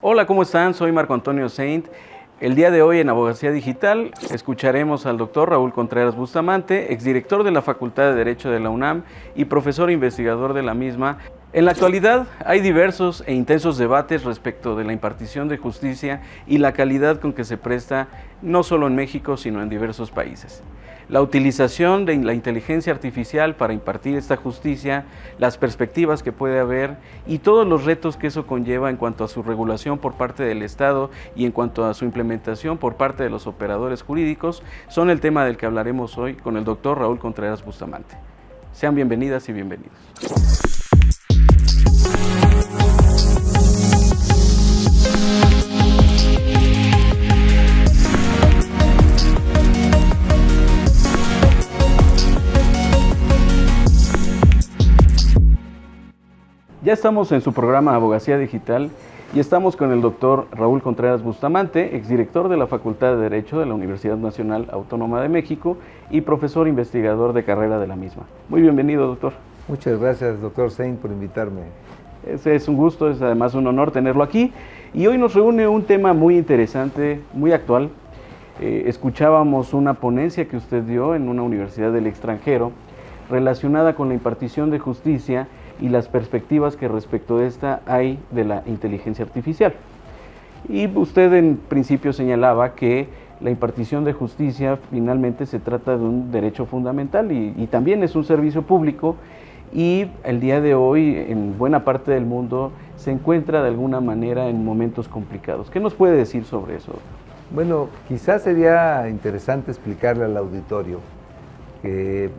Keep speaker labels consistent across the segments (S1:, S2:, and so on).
S1: Hola, ¿cómo están? Soy Marco Antonio Saint. El día de hoy en Abogacía Digital escucharemos al doctor Raúl Contreras Bustamante, exdirector de la Facultad de Derecho de la UNAM y profesor investigador de la misma. En la actualidad hay diversos e intensos debates respecto de la impartición de justicia y la calidad con que se presta no solo en México, sino en diversos países. La utilización de la inteligencia artificial para impartir esta justicia, las perspectivas que puede haber y todos los retos que eso conlleva en cuanto a su regulación por parte del Estado y en cuanto a su implementación por parte de los operadores jurídicos son el tema del que hablaremos hoy con el doctor Raúl Contreras Bustamante. Sean bienvenidas y bienvenidos. Ya estamos en su programa Abogacía Digital y estamos con el doctor Raúl Contreras Bustamante, exdirector de la Facultad de Derecho de la Universidad Nacional Autónoma de México y profesor investigador de carrera de la misma. Muy bienvenido, doctor.
S2: Muchas gracias, doctor Saint, por invitarme.
S1: Es un gusto, es además un honor tenerlo aquí. Y hoy nos reúne un tema muy interesante, muy actual. Escuchábamos una ponencia que usted dio en una universidad del extranjero relacionada con la impartición de justicia y las perspectivas que respecto de esta hay de la inteligencia artificial. Y usted en principio señalaba que la impartición de justicia finalmente se trata de un derecho fundamental y también es un servicio público, y el día de hoy en buena parte del mundo se encuentra de alguna manera en momentos complicados. ¿Qué nos puede decir sobre eso?
S2: Bueno, quizás sería interesante explicarle al auditorio que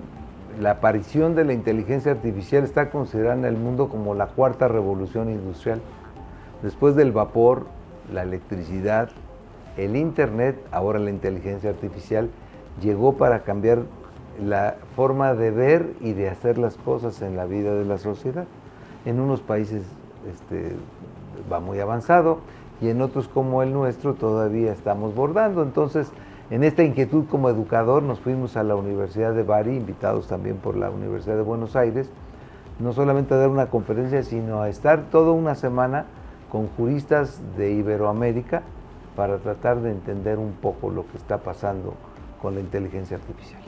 S2: la aparición de la inteligencia artificial está considerada en el mundo como la cuarta revolución industrial. Después del vapor, la electricidad, el internet, ahora la inteligencia artificial llegó para cambiar la forma de ver y de hacer las cosas en la vida de la sociedad. En unos países va muy avanzado y en otros como el nuestro todavía estamos bordando. Entonces, en esta inquietud como educador nos fuimos a la Universidad de Bari, invitados también por la Universidad de Buenos Aires, no solamente a dar una conferencia, sino a estar toda una semana con juristas de Iberoamérica para tratar de entender un poco lo que está pasando con la inteligencia artificial.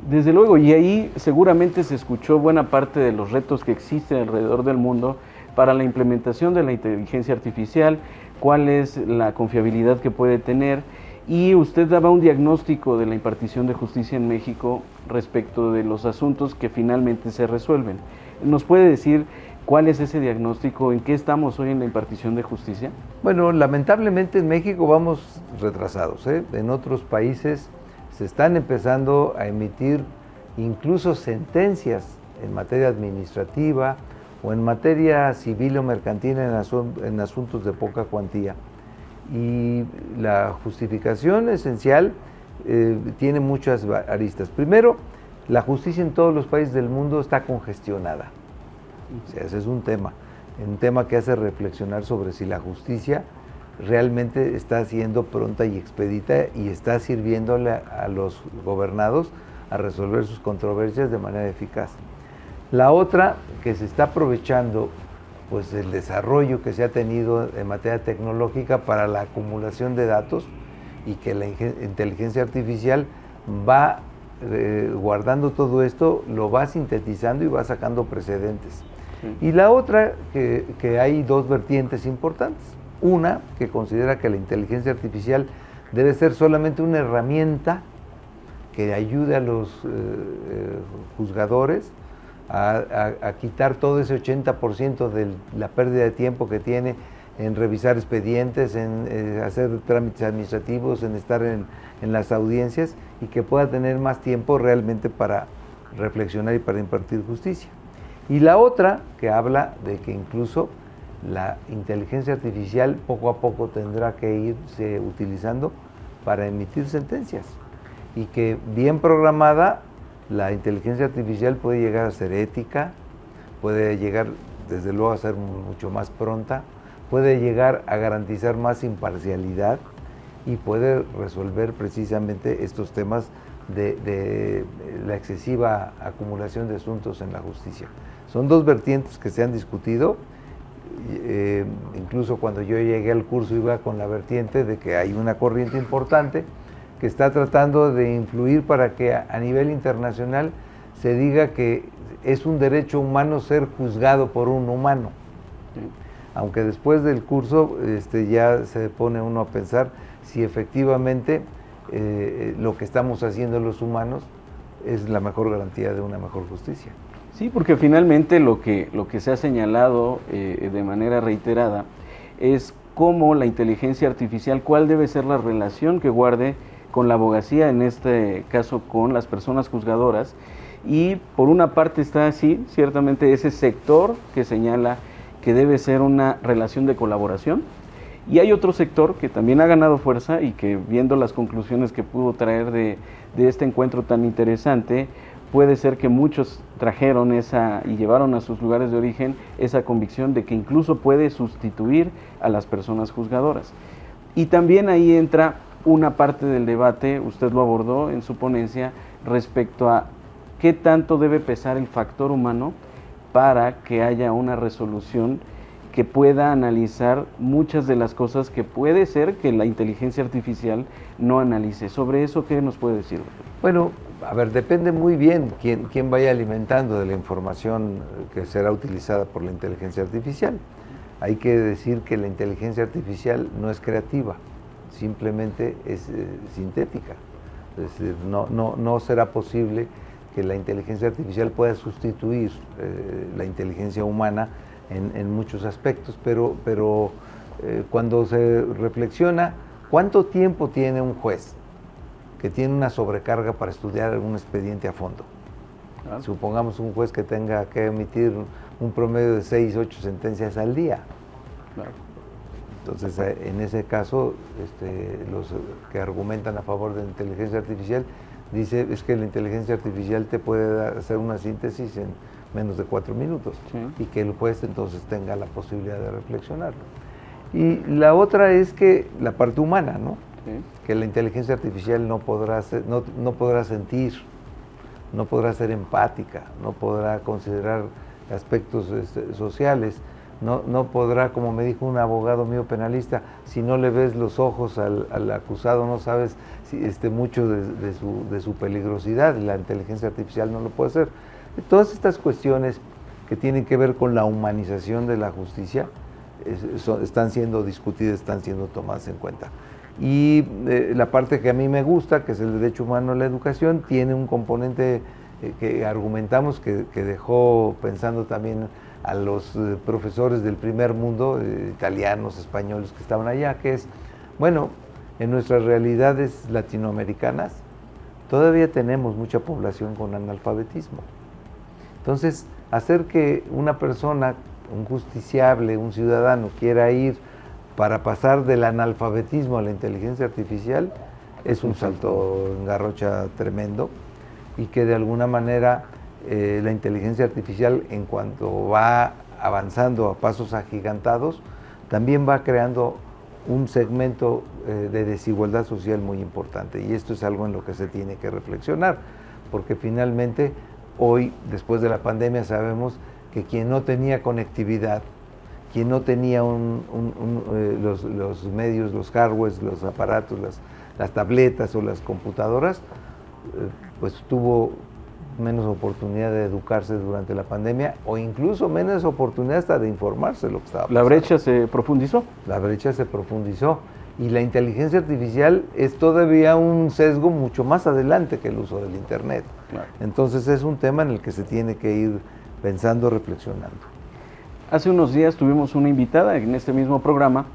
S1: Desde luego, y ahí seguramente se escuchó buena parte de los retos que existen alrededor del mundo para la implementación de la inteligencia artificial, cuál es la confiabilidad que puede tener, y usted daba un diagnóstico de la impartición de justicia en México respecto de los asuntos que finalmente se resuelven. ¿Nos puede decir cuál es ese diagnóstico? ¿En qué estamos hoy en la impartición de justicia?
S2: Bueno, lamentablemente en México vamos retrasados, ¿eh? En otros países se están empezando a emitir incluso sentencias en materia administrativa o en materia civil o mercantil en asuntos de poca cuantía. Y la justificación esencial tiene muchas aristas. Primero, la justicia en todos los países del mundo está congestionada. O sea, ese es un tema que hace reflexionar sobre si la justicia realmente está siendo pronta y expedita y está sirviéndole a los gobernados a resolver sus controversias de manera eficaz. La otra, que se está aprovechando pues el desarrollo que se ha tenido en materia tecnológica para la acumulación de datos, y que la inteligencia artificial va guardando todo esto, lo va sintetizando y va sacando precedentes. Sí. Y la otra, que hay dos vertientes importantes. Una, que considera que la inteligencia artificial debe ser solamente una herramienta que ayude a los juzgadores a quitar todo ese 80% de la pérdida de tiempo que tiene en revisar expedientes, en hacer trámites administrativos, en estar en las audiencias, y que pueda tener más tiempo realmente para reflexionar y para impartir justicia. Y la otra, que habla de que incluso la inteligencia artificial poco a poco tendrá que irse utilizando para emitir sentencias, y que bien programada la inteligencia artificial puede llegar a ser ética, puede llegar desde luego a ser mucho más pronta, puede llegar a garantizar más imparcialidad y puede resolver precisamente estos temas de la excesiva acumulación de asuntos en la justicia. Son dos vertientes que se han discutido incluso cuando yo llegué al curso iba con la vertiente de que hay una corriente importante que está tratando de influir para que a nivel internacional se diga que es un derecho humano ser juzgado por un humano. Aunque después del curso ya se pone uno a pensar si efectivamente lo que estamos haciendo los humanos es la mejor garantía de una mejor justicia.
S1: Sí, porque finalmente lo que se ha señalado de manera reiterada es cómo la inteligencia artificial, cuál debe ser la relación que guarde con la abogacía, en este caso con las personas juzgadoras, y por una parte está así, ciertamente ese sector que señala que debe ser una relación de colaboración, y hay otro sector que también ha ganado fuerza y que, viendo las conclusiones que pudo traer de este encuentro tan interesante, puede ser que muchos trajeron y llevaron a sus lugares de origen esa convicción de que incluso puede sustituir a las personas juzgadoras. Y también ahí entra una parte del debate, usted lo abordó en su ponencia, respecto a qué tanto debe pesar el factor humano para que haya una resolución que pueda analizar muchas de las cosas que puede ser que la inteligencia artificial no analice. Sobre eso, ¿qué nos puede decir?
S2: Bueno, a ver, depende muy bien quién vaya alimentando de la información que será utilizada por la inteligencia artificial. Hay que decir que la inteligencia artificial no es creativa, simplemente es sintética. Es decir, no será posible que la inteligencia artificial pueda sustituir la inteligencia humana en muchos aspectos, pero cuando se reflexiona, ¿cuánto tiempo tiene un juez que tiene una sobrecarga para estudiar un expediente a fondo? Claro. Supongamos un juez que tenga que emitir un promedio de 6, 8 sentencias al día. Claro. Entonces, en ese caso, los que argumentan a favor de la inteligencia artificial dice es que la inteligencia artificial te puede hacer una síntesis en menos de 4 minutos, sí, y que el juez entonces tenga la posibilidad de reflexionarlo. Y la otra es que la parte humana, ¿no? Sí. Que la inteligencia artificial no podrá sentir, no podrá ser empática, no podrá considerar aspectos sociales, no podrá, como me dijo un abogado mío penalista, si no le ves los ojos al acusado, no sabes mucho de su peligrosidad, y la inteligencia artificial no lo puede hacer. Todas estas cuestiones que tienen que ver con la humanización de la justicia están siendo discutidas, están siendo tomadas en cuenta. Y la parte que a mí me gusta, que es el derecho humano a la educación, tiene un componente que argumentamos que dejó pensando también a los profesores del primer mundo, italianos, españoles que estaban allá, que es, bueno, en nuestras realidades latinoamericanas todavía tenemos mucha población con analfabetismo. Entonces, hacer que una persona, un justiciable, un ciudadano, quiera ir para pasar del analfabetismo a la inteligencia artificial es un salto en garrocha tremendo, y que de alguna manera la inteligencia artificial, en cuanto va avanzando a pasos agigantados, también va creando un segmento de desigualdad social muy importante, y esto es algo en lo que se tiene que reflexionar, porque finalmente hoy, después de la pandemia, sabemos que quien no tenía conectividad, quien no tenía los medios, los hardwares, los aparatos, las tabletas o las computadoras, pues tuvo menos oportunidad de educarse durante la pandemia, o incluso menos oportunidad hasta de informarse de lo que estaba pasando.
S1: ¿La brecha se profundizó?
S2: La brecha se profundizó, y la inteligencia artificial es todavía un sesgo mucho más adelante que el uso del Internet. Claro. Entonces es un tema en el que se tiene que ir pensando, reflexionando.
S1: Hace unos días tuvimos una invitada en este mismo programa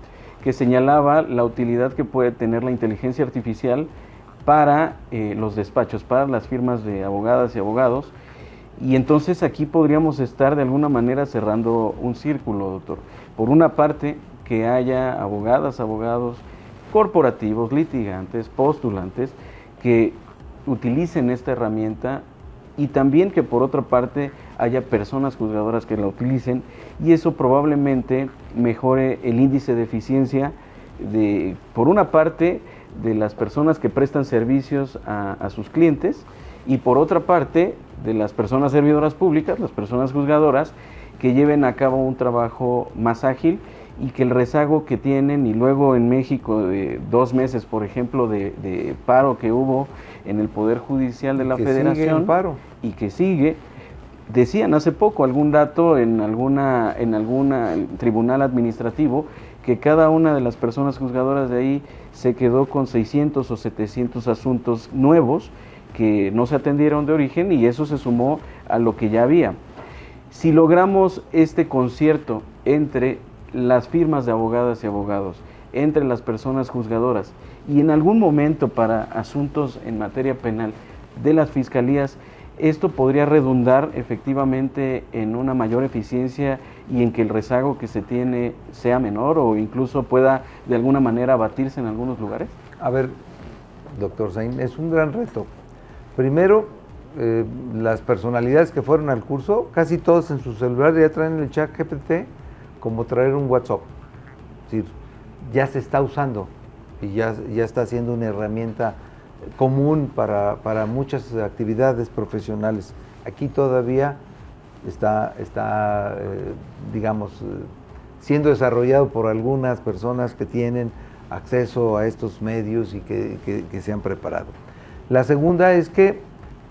S1: que señalaba la utilidad que puede tener la inteligencia artificial para los despachos, para las firmas de abogadas y abogados, y entonces aquí podríamos estar de alguna manera cerrando un círculo, doctor. Por una parte, que haya abogadas, abogados corporativos, litigantes, postulantes, que utilicen esta herramienta, y también que por otra parte haya personas juzgadoras que la utilicen, y eso probablemente mejore el índice de eficiencia por una parte, de las personas que prestan servicios a sus clientes, y por otra parte, de las personas servidoras públicas, las personas juzgadoras, que lleven a cabo un trabajo más ágil y que el rezago que tienen, y luego en México de 2 meses, por ejemplo, de paro que hubo en el Poder Judicial de la Federación,
S2: sigue en paro.
S1: Y que sigue, decían hace poco algún dato en alguna tribunal administrativo, que cada una de las personas juzgadoras de ahí se quedó con 600 o 700 asuntos nuevos que no se atendieron de origen, y eso se sumó a lo que ya había. Si logramos este concierto entre las firmas de abogadas y abogados, entre las personas juzgadoras, y en algún momento para asuntos en materia penal de las fiscalías, esto podría redundar efectivamente en una mayor eficiencia y en que el rezago que se tiene sea menor, o incluso pueda de alguna manera abatirse en algunos lugares.
S2: A ver, doctor Sain, es un gran reto. Primero, las personalidades que fueron al curso, casi todos en su celular ya traen el chat GPT como traer un WhatsApp. Es decir, ya se está usando y ya está siendo una herramienta común para muchas actividades profesionales. Aquí todavía está digamos, siendo desarrollado por algunas personas que tienen acceso a estos medios y que se han preparado. La segunda es que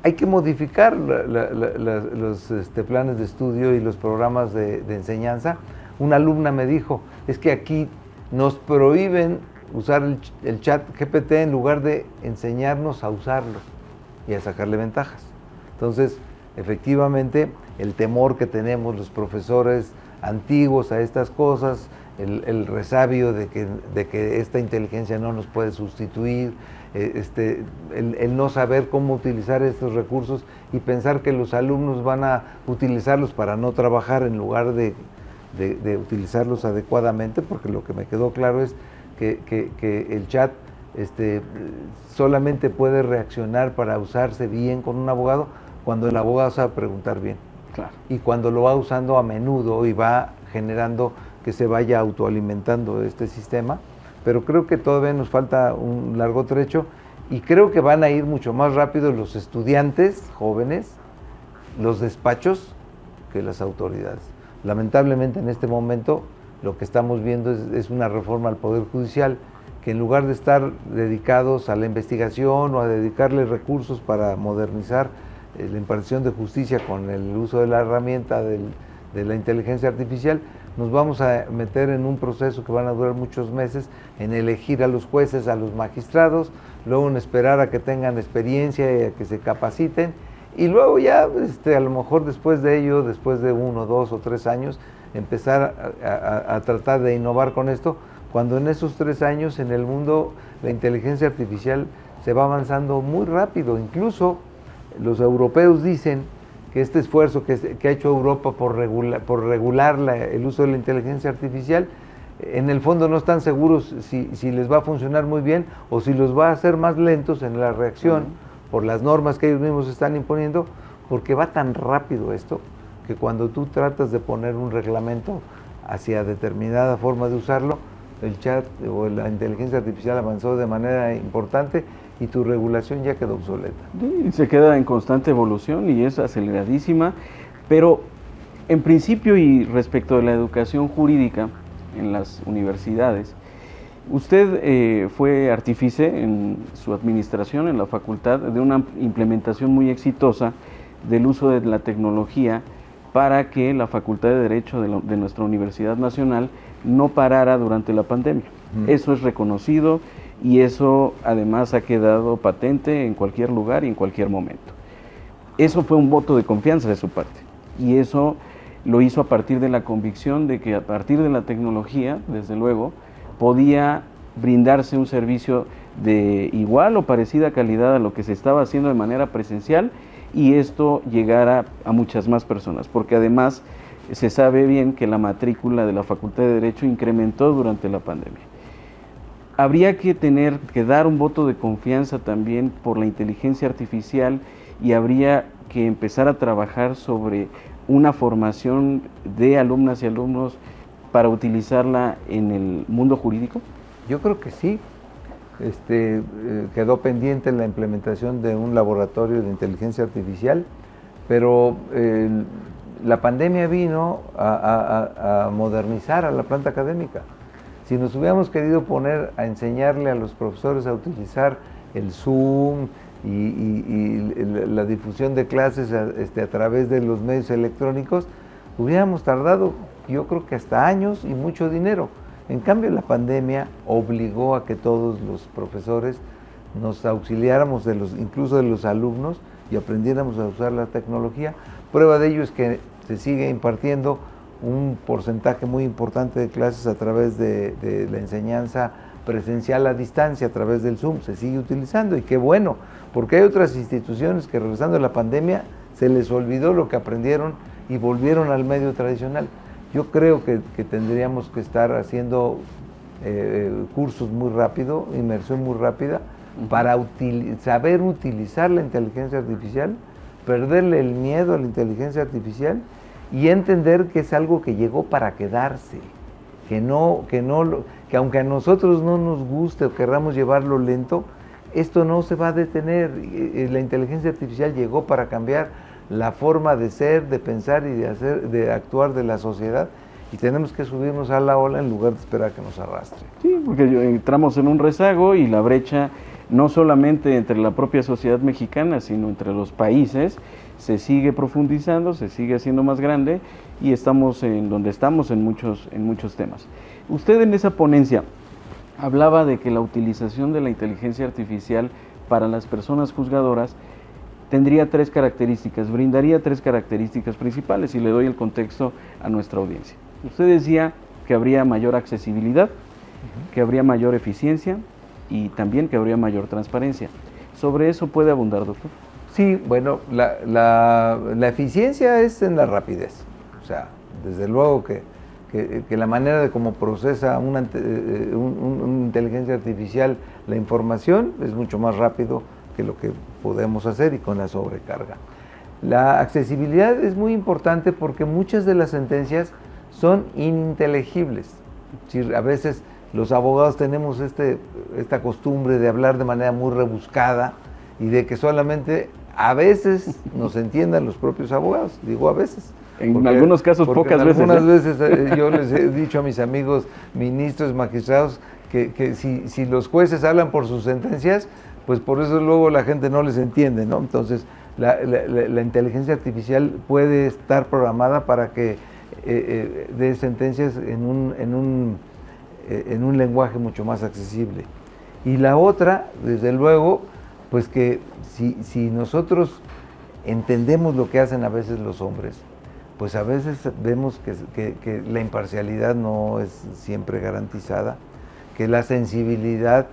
S2: hay que modificar los planes de estudio y los programas de enseñanza. Una alumna me dijo, es que aquí nos prohíben usar el chat GPT en lugar de enseñarnos a usarlo y a sacarle ventajas. Entonces, efectivamente, el temor que tenemos los profesores antiguos a estas cosas, el resabio de que esta inteligencia no nos puede sustituir, el no saber cómo utilizar estos recursos y pensar que los alumnos van a utilizarlos para no trabajar en lugar de utilizarlos adecuadamente, porque lo que me quedó claro es que el chat solamente puede reaccionar para usarse bien con un abogado cuando el abogado sabe preguntar bien.
S1: Claro.
S2: Y cuando lo va usando a menudo y va generando que se vaya autoalimentando este sistema, pero creo que todavía nos falta un largo trecho y creo que van a ir mucho más rápido los estudiantes jóvenes, los despachos, que las autoridades. Lamentablemente en este momento lo que estamos viendo es una reforma al Poder Judicial que en lugar de estar dedicados a la investigación o a dedicarle recursos para modernizar la impartición de justicia con el uso de la herramienta de la inteligencia artificial, nos vamos a meter en un proceso que van a durar muchos meses en elegir a los jueces, a los magistrados, luego en esperar a que tengan experiencia y a que se capaciten, y luego ya a lo mejor después de ello, después de 1, 2 o 3 años, empezar a tratar de innovar con esto, cuando en esos 3 años en el mundo la inteligencia artificial se va avanzando muy rápido. Incluso los europeos dicen que este esfuerzo que ha hecho Europa por regular el uso de la inteligencia artificial, en el fondo no están seguros si les va a funcionar muy bien o si los va a hacer más lentos en la reacción por las normas que ellos mismos están imponiendo, porque va tan rápido esto que cuando tú tratas de poner un reglamento hacia determinada forma de usarlo, el chat o la inteligencia artificial avanzó de manera importante y tu regulación ya quedó obsoleta.
S1: Sí, se queda en constante evolución y es aceleradísima, pero en principio y respecto de la educación jurídica en las universidades, usted fue artífice en su administración en la facultad de una implementación muy exitosa del uso de la tecnología para que la Facultad de Derecho de nuestra Universidad Nacional no parara durante la pandemia. Eso es reconocido y eso además ha quedado patente en cualquier lugar y en cualquier momento. Eso fue un voto de confianza de su parte y eso lo hizo a partir de la convicción de que a partir de la tecnología, desde luego, podía brindarse un servicio de igual o parecida calidad a lo que se estaba haciendo de manera presencial y esto llegara a muchas más personas, porque además se sabe bien que la matrícula de la Facultad de Derecho incrementó durante la pandemia. Habría que dar un voto de confianza también por la inteligencia artificial y habría que empezar a trabajar sobre una formación de alumnas y alumnos para utilizarla en el mundo jurídico.
S2: Yo creo que sí. Quedó pendiente la implementación de un laboratorio de inteligencia artificial, pero la pandemia vino a modernizar a la planta académica. Si nos hubiéramos querido poner a enseñarle a los profesores a utilizar el Zoom y la difusión de clases a través de los medios electrónicos, hubiéramos tardado, yo creo que hasta años y mucho dinero. En cambio, la pandemia obligó a que todos los profesores nos auxiliáramos incluso de los alumnos y aprendiéramos a usar la tecnología. Prueba de ello es que se sigue impartiendo un porcentaje muy importante de clases a través de la enseñanza presencial a distancia, a través del Zoom, se sigue utilizando, y qué bueno, porque hay otras instituciones que regresando a la pandemia se les olvidó lo que aprendieron y volvieron al medio tradicional. Yo creo que tendríamos que estar haciendo cursos muy rápido, inmersión muy rápida, para saber utilizar la inteligencia artificial, perderle el miedo a la inteligencia artificial y entender que es algo que llegó para quedarse, que aunque a nosotros no nos guste o querramos llevarlo lento, esto no se va a detener. La inteligencia artificial llegó para cambiar la forma de ser, de pensar y de actuar de la sociedad, y tenemos que subirnos a la ola en lugar de esperar que nos arrastre.
S1: Sí, porque entramos en un rezago y la brecha no solamente entre la propia sociedad mexicana, sino entre los países, se sigue profundizando, se sigue haciendo más grande, y estamos en donde estamos en muchos temas. Usted en esa ponencia hablaba de que la utilización de la inteligencia artificial para las personas juzgadoras tendría 3 características, brindaría 3 características principales, y le doy el contexto a nuestra audiencia. Usted decía que habría mayor accesibilidad, que habría mayor eficiencia y también que habría mayor transparencia. ¿Sobre eso puede abundar, doctor?
S2: Sí, bueno, la eficiencia es en la rapidez. O sea, desde luego que la manera de cómo procesa una inteligencia artificial la información es mucho más rápido que lo que podemos hacer, y con la sobrecarga. La accesibilidad es muy importante porque muchas de las sentencias son ininteligibles. A veces los abogados tenemos esta costumbre de hablar de manera muy rebuscada y de que solamente a veces nos entiendan los propios abogados. Digo a veces.
S1: En algunos casos, pocas veces.
S2: Algunas veces yo les he dicho a mis amigos ministros, magistrados, que si los jueces hablan por sus sentencias, pues por eso luego la gente no les entiende, ¿no? Entonces, la inteligencia artificial puede estar programada para que dé sentencias en un lenguaje mucho más accesible. Y la otra, desde luego, pues que si nosotros entendemos lo que hacen a veces los hombres, pues a veces vemos que la imparcialidad no es siempre garantizada, que la sensibilidad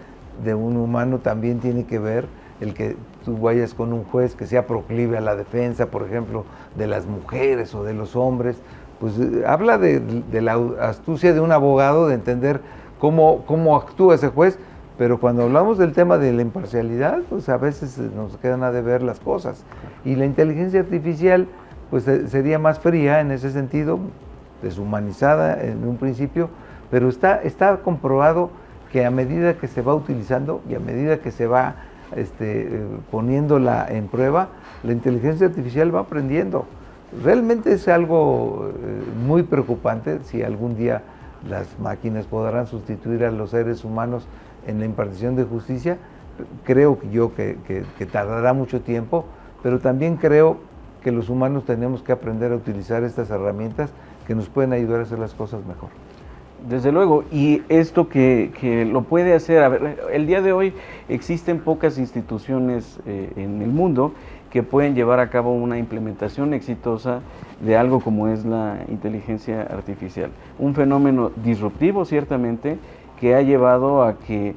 S2: de un humano también tiene que ver el que tú vayas con un juez que sea proclive a la defensa, por ejemplo, de las mujeres o de los hombres, pues habla de la astucia de un abogado, de entender cómo actúa ese juez, pero cuando hablamos del tema de la imparcialidad, pues a veces nos quedan a deber las cosas. Y la inteligencia artificial pues sería más fría en ese sentido, deshumanizada en un principio, pero está comprobado que a medida que se va utilizando y a medida que se va poniéndola en prueba, la inteligencia artificial va aprendiendo. Realmente es algo muy preocupante si algún día las máquinas podrán sustituir a los seres humanos en la impartición de justicia. Creo que tardará mucho tiempo, pero también creo que los humanos tenemos que aprender a utilizar estas herramientas que nos pueden ayudar a hacer las cosas mejor.
S1: Desde luego, y esto que lo puede hacer, a ver, el día de hoy existen pocas instituciones en el mundo que pueden llevar a cabo una implementación exitosa de algo como es la inteligencia artificial. Un fenómeno disruptivo, ciertamente, que ha llevado a que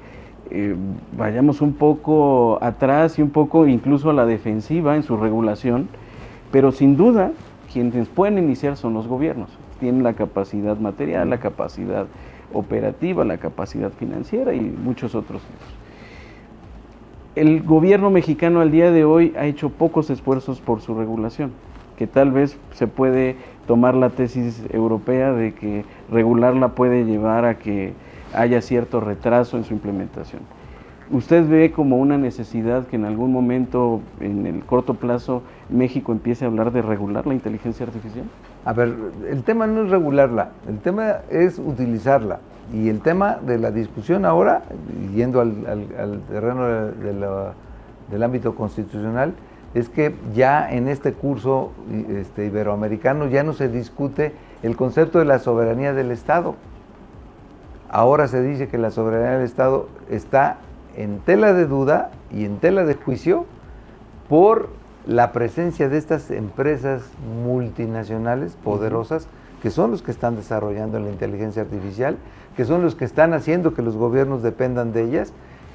S1: vayamos un poco atrás y un poco incluso a la defensiva en su regulación, pero sin duda quienes pueden iniciar son los gobiernos. Tienen la capacidad material, la capacidad operativa, la capacidad financiera y muchos otros. El gobierno mexicano al día de hoy ha hecho pocos esfuerzos por su regulación, que tal vez se puede tomar la tesis europea de que regularla puede llevar a que haya cierto retraso en su implementación. ¿Usted ve como una necesidad que en algún momento, en el corto plazo, México empiece a hablar de regular la inteligencia artificial?
S2: A ver, el tema no es regularla, el tema es utilizarla. Y el tema de la discusión ahora, yendo al terreno del ámbito constitucional, es que ya en este curso iberoamericano ya no se discute el concepto de la soberanía del Estado. Ahora se dice que la soberanía del Estado está en tela de duda y en tela de juicio por la presencia de estas empresas multinacionales poderosas, que son los que están desarrollando la inteligencia artificial, que son los que están haciendo que los gobiernos dependan de ellas,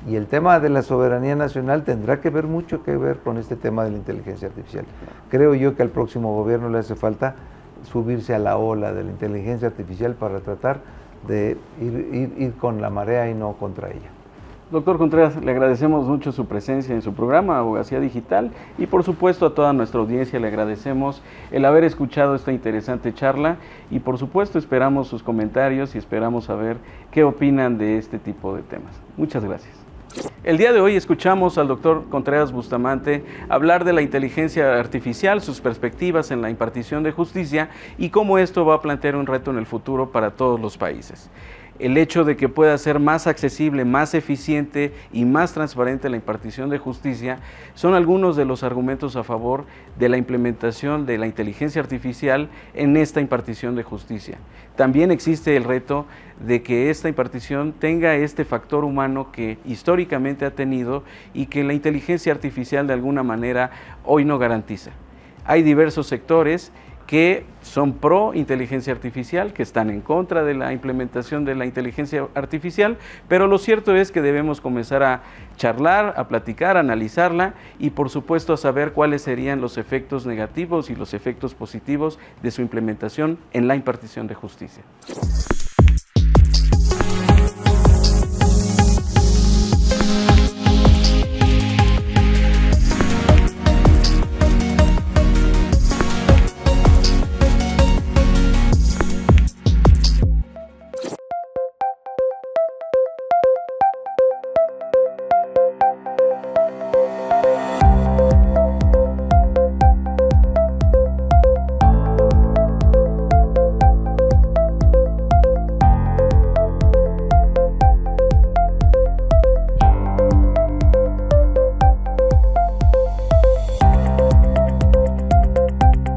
S2: y el tema de la soberanía nacional tendrá que ver mucho que ver con este tema de la inteligencia artificial. Creo yo que al próximo gobierno le hace falta subirse a la ola de la inteligencia artificial para tratar de ir con la marea y no contra ella.
S1: Doctor Contreras, le agradecemos mucho su presencia en su programa Abogacía Digital y por supuesto a toda nuestra audiencia le agradecemos el haber escuchado esta interesante charla y por supuesto esperamos sus comentarios y esperamos saber qué opinan de este tipo de temas. Muchas gracias. El día de hoy escuchamos al doctor Contreras Bustamante hablar de la inteligencia artificial, sus perspectivas en la impartición de justicia y cómo esto va a plantear un reto en el futuro para todos los países. El hecho de que pueda ser más accesible, más eficiente y más transparente la impartición de justicia son algunos de los argumentos a favor de la implementación de la inteligencia artificial en esta impartición de justicia. También existe el reto de que esta impartición tenga este factor humano que históricamente ha tenido y que la inteligencia artificial de alguna manera hoy no garantiza. Hay diversos sectores que son pro inteligencia artificial, que están en contra de la implementación de la inteligencia artificial, pero lo cierto es que debemos comenzar a charlar, a platicar, a analizarla y por supuesto a saber cuáles serían los efectos negativos y los efectos positivos de su implementación en la impartición de justicia.